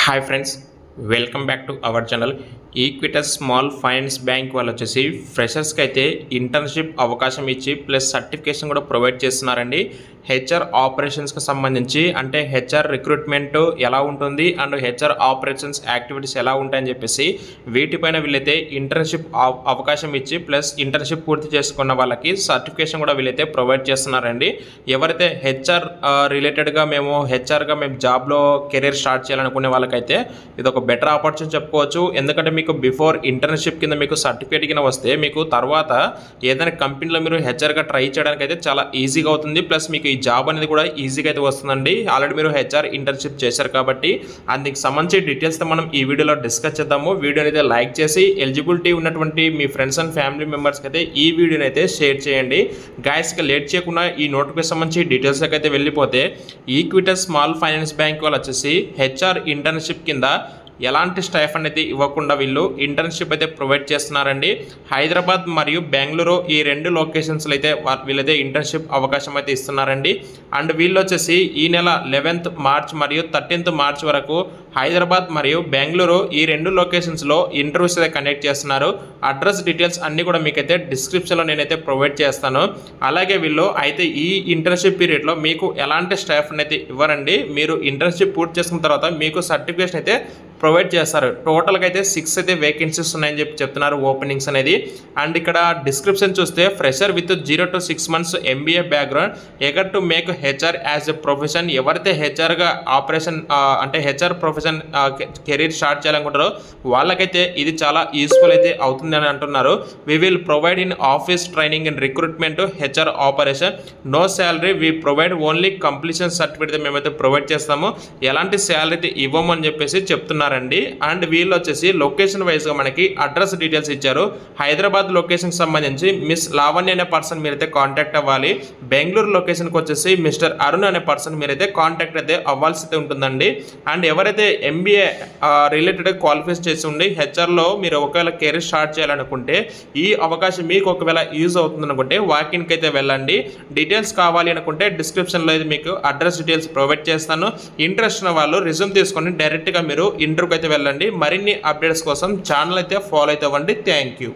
Hi friends, welcome back to our channel. Equitas small finance bank వాళ్ళు వచ్చేసి ఫ్రెషర్స్కి అయితే ఇంటర్న్షిప్ అవకాశం ఇచ్చి ప్లస్ సర్టిఫికేషన్ కూడా ప్రొవైడ్ చేస్తున్నారండి. హెచ్ఆర్ ఆపరేషన్స్కి సంబంధించి అంటే హెచ్ఆర్ రిక్రూట్మెంట్ ఎలా ఉంటుంది అండ్ హెచ్ఆర్ ఆపరేషన్స్ యాక్టివిటీస్ ఎలా ఉంటాయని చెప్పేసి వీటిపైన వీళ్ళైతే ఇంటర్న్షిప్ అవకాశం ఇచ్చి ప్లస్ ఇంటర్న్షిప్ పూర్తి చేసుకున్న వాళ్ళకి సర్టిఫికేషన్ కూడా వీళ్ళైతే ప్రొవైడ్ చేస్తున్నారండి. ఎవరైతే హెచ్ఆర్ రిలేటెడ్గా మేము జాబ్లో కెరీర్ స్టార్ట్ చేయాలనుకునే వాళ్ళకైతే ఇది ఒక బెటర్ ఆపర్చునిటీ చెప్పుకోవచ్చు. ఎందుకంటే మీకు బిఫోర్ ఇంటర్న్షిప్ కింద మీకు సర్టిఫికేట్ కింద వస్తే మీకు తర్వాత ఏదైనా కంపెనీలో మీరు హెచ్ఆర్గా ట్రై చేయడానికి అయితే చాలా ఈజీగా అవుతుంది. ప్లస్ మీకు ఈ జాబ్ అనేది కూడా ఈజీగా అయితే వస్తుందండి. ఆల్రెడీ మీరు హెచ్ఆర్ ఇంటర్న్షిప్ చేశారు కాబట్టి అందుకు సంబంధించి డీటెయిల్స్తో మనం ఈ వీడియోలో డిస్కస్ చేద్దాము. వీడియోని అయితే లైక్ చేసి ఎలిజిబిలిటీ ఉన్నటువంటి మీ ఫ్రెండ్స్ అండ్ ఫ్యామిలీ మెంబర్స్కి అయితే ఈ వీడియోని అయితే షేర్ చేయండి. గాయస్కి లేట్ చేయకుండా ఈ నోటిఫికేషన్ సంబంధించి డీటెయిల్స్కి అయితే వెళ్ళిపోతే ఈక్విటస్ స్మాల్ ఫైనాన్స్ బ్యాంక్ వాళ్ళు వచ్చేసి హెచ్ఆర్ ఇంటర్న్షిప్ కింద ఎలాంటి స్టైఫండ్ అయితే ఇవ్వకుండా వీళ్ళు ఇంటర్న్షిప్ అయితే ప్రొవైడ్ చేస్తున్నారండి. హైదరాబాద్ మరియు బెంగళూరు ఈ రెండు లొకేషన్స్లో అయితే వీళ్ళైతే ఇంటర్న్షిప్ అవకాశం అయితే ఇస్తున్నారండి. అండ్ వీళ్ళు వచ్చేసి ఈ నెల 11th మార్చ్ మరియు 13th మార్చ్ వరకు హైదరాబాద్ మరియు బెంగళూరు ఈ రెండు లొకేషన్స్లో ఇంటర్వ్యూస్ అయితే కండక్ట్ చేస్తున్నారు. అడ్రస్ డీటెయిల్స్ అన్నీ కూడా మీకైతే డిస్క్రిప్షన్లో నేనైతే ప్రొవైడ్ చేస్తాను. అలాగే వీళ్ళు అయితే ఈ ఇంటర్న్షిప్ పీరియడ్లో మీకు ఎలాంటి స్టైఫండ్ అయితే ఇవ్వరండి. మీరు ఇంటర్న్షిప్ పూర్తి చేసుకున్న తర్వాత మీకు సర్టిఫికేషన్ అయితే ప్రొవైడ్ చేస్తారు. టోటల్గా అయితే 6 అయితే వేకెన్సీస్ ఉన్నాయని చెప్తున్నారు ఓపెనింగ్స్ అనేది. అండ్ ఇక్కడ డిస్క్రిప్షన్ చూస్తే fresher with 0 to 6 months MBA background eager to make HR as a profession. ఎవరైతే హెచ్ఆర్గా ఆపరేషన్ అంటే హెచ్ఆర్ ప్రొఫెషన్ కెరీర్ స్టార్ట్ చేయాలనుకుంటారో వాళ్ళకైతే ఇది చాలా యూస్ఫుల్ అయితే అవుతుంది అని అంటున్నారు. We will provide in office training and recruitment HR operation. No salary, we provide only completion certificate మేమైతే ప్రొవైడ్ చేస్తాము. ఎలాంటి శాలరీ అయితే ఇవ్వమని చెప్పేసి చెప్తున్నారు. అండ్ వీళ్ళు వచ్చేసి లొకేషన్ వైజ్గా మనకి అడ్రస్ డీటెయిల్స్ ఇచ్చారు. హైదరాబాద్ లొకేషన్కి సంబంధించి మిస్ లావణ్య అనే పర్సన్ మీరైతే కాంటాక్ట్ అవ్వాలి. బెంగళూరు లొకేషన్కి వచ్చేసి మిస్టర్ అరుణ్ అనే పర్సన్ మీరైతే కాంటాక్ట్ అయితే అవ్వాల్సి అయితే ఉంటుందండి. అండ్ ఎవరైతే ఎంబీఏ రిలేటెడ్ క్వాలిఫైస్ చేసి ఉండి హెచ్ఆర్లో మీరు ఒకవేళ కెరీర్ స్టార్ట్ చేయాలనుకుంటే ఈ అవకాశం మీకు ఒకవేళ యూజ్ అవుతుంది అనుకుంటే వాకిన్కి అయితే వెళ్ళండి. డీటెయిల్స్ కావాలి అనుకుంటే డిస్క్రిప్షన్లో అయితే మీకు అడ్రస్ డీటెయిల్స్ ప్రొవైడ్ చేస్తాను. ఇంట్రెస్ట్ ఉన్న వాళ్ళు రిజ్యూమ్ తీసుకొని డైరెక్ట్గా మీరు ఇంటర్వ్యూకి అయితే వెళ్ళండి. మరిన్ని అప్డేట్స్ కోసం ఛానల్ అయితే ఫాలో అయితే అవ్వండి. Thank you.